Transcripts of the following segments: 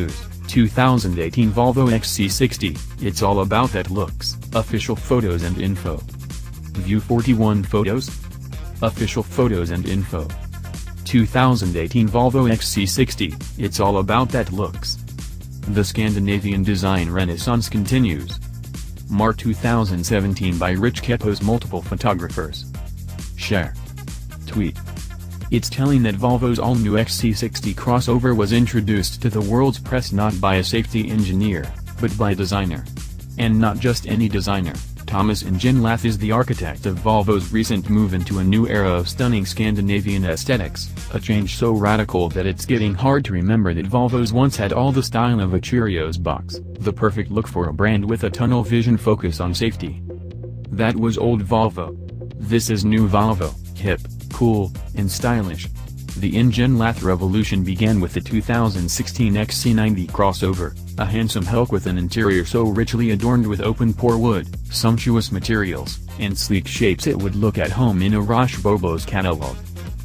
News, 2018 Volvo XC60, it's all about that looks. Official photos and info. View 41 photos. Official photos and info. 2018 Volvo XC60, it's all about that looks. The Scandinavian design renaissance continues. March 2017 by Rich Kepos. Multiple photographers. Share. Tweet. It's telling that Volvo's all-new XC60 crossover was introduced to the world's press not by a safety engineer, but by a designer. And not just any designer. Thomas Ingenlath is the architect of Volvo's recent move into a new era of stunning Scandinavian aesthetics, a change so radical that it's getting hard to remember that Volvo's once had all the style of a Cheerios box, the perfect look for a brand with a tunnel vision focus on safety. That was old Volvo. This is new Volvo, hip, cool, and stylish. The Ingenlath revolution began with the 2016 XC90 crossover, a handsome hulk with an interior so richly adorned with open-pore wood, sumptuous materials, and sleek shapes it would look at home in a Roche Bobo's catalog.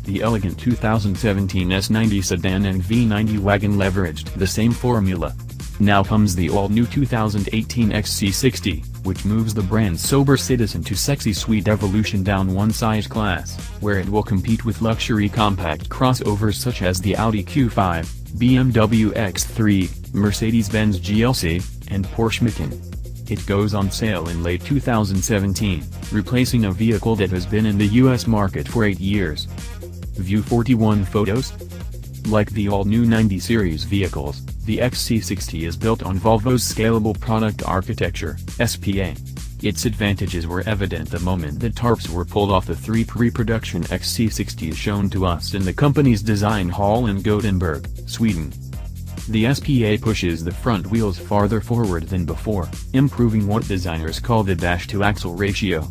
The elegant 2017 S90 sedan and V90 wagon leveraged the same formula. Now comes the all-new 2018 XC60, which moves the brand's sober citizen to sexy sweet evolution down one size class, where it will compete with luxury compact crossovers such as the Audi Q5, BMW X3, Mercedes-Benz GLC, and Porsche Macan. It goes on sale in late 2017, replacing a vehicle that has been in the US market for 8 years. View 41 photos. Like the all-new 90 series vehicles, the XC60 is built on Volvo's scalable product architecture, SPA. Its advantages were evident the moment that tarps were pulled off the 3 pre-production XC60s shown to us in the company's design hall in Gothenburg, Sweden. The SPA pushes the front wheels farther forward than before, improving what designers call the dash-to-axle ratio.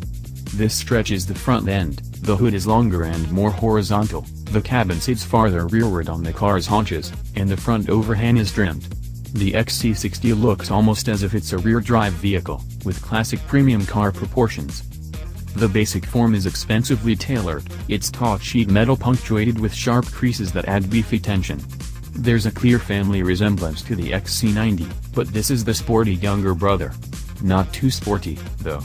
This stretches the front end, the hood is longer and more horizontal, the cabin sits farther rearward on the car's haunches, and the front overhang is trimmed. The XC60 looks almost as if it's a rear-drive vehicle, with classic premium car proportions. The basic form is expensively tailored, it's taut sheet metal punctuated with sharp creases that add beefy tension. There's a clear family resemblance to the XC90, but this is the sporty younger brother. Not too sporty, though.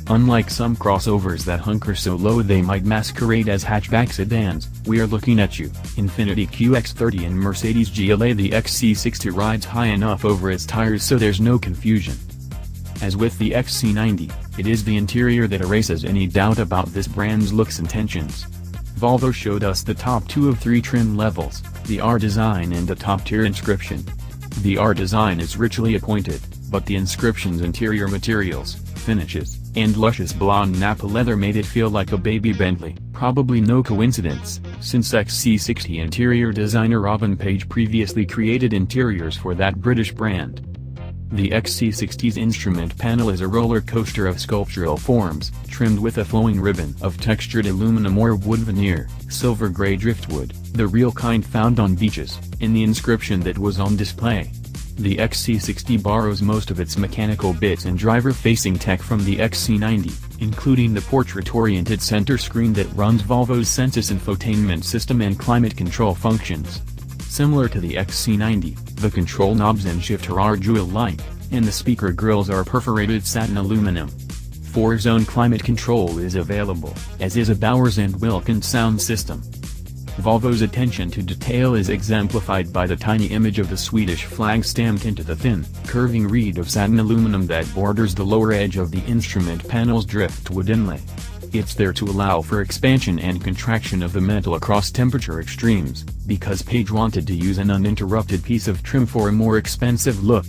Unlike some crossovers that hunker so low they might masquerade as hatchback sedans, we are looking at you, Infiniti QX30 and Mercedes GLA. The XC60 rides high enough over its tires so there's no confusion. As with the XC90, it is the interior that erases any doubt about this brand's looks and intentions. Volvo showed us the top 2 of 3 trim levels, the R design and the top-tier inscription. The R design is richly appointed, but the inscription's interior materials, finishes, and luscious blonde Napa leather made it feel like a baby Bentley. Probably no coincidence, since XC60 interior designer Robin Page previously created interiors for that British brand. The XC60's instrument panel is a roller coaster of sculptural forms, trimmed with a flowing ribbon of textured aluminum or wood veneer, silver gray driftwood, the real kind found on beaches, in the inscription that was on display. The XC60 borrows most of its mechanical bits and driver-facing tech from the XC90, including the portrait-oriented center screen that runs Volvo's Sensus infotainment system and climate control functions. Similar to the XC90, the control knobs and shifter are jewel-like, and the speaker grills are perforated satin aluminum. 4-zone climate control is available, as is a Bowers & Wilkins sound system. Volvo's attention to detail is exemplified by the tiny image of the Swedish flag stamped into the thin, curving reed of satin aluminum that borders the lower edge of the instrument panel's driftwood inlay. It's there to allow for expansion and contraction of the metal across temperature extremes, because Page wanted to use an uninterrupted piece of trim for a more expensive look.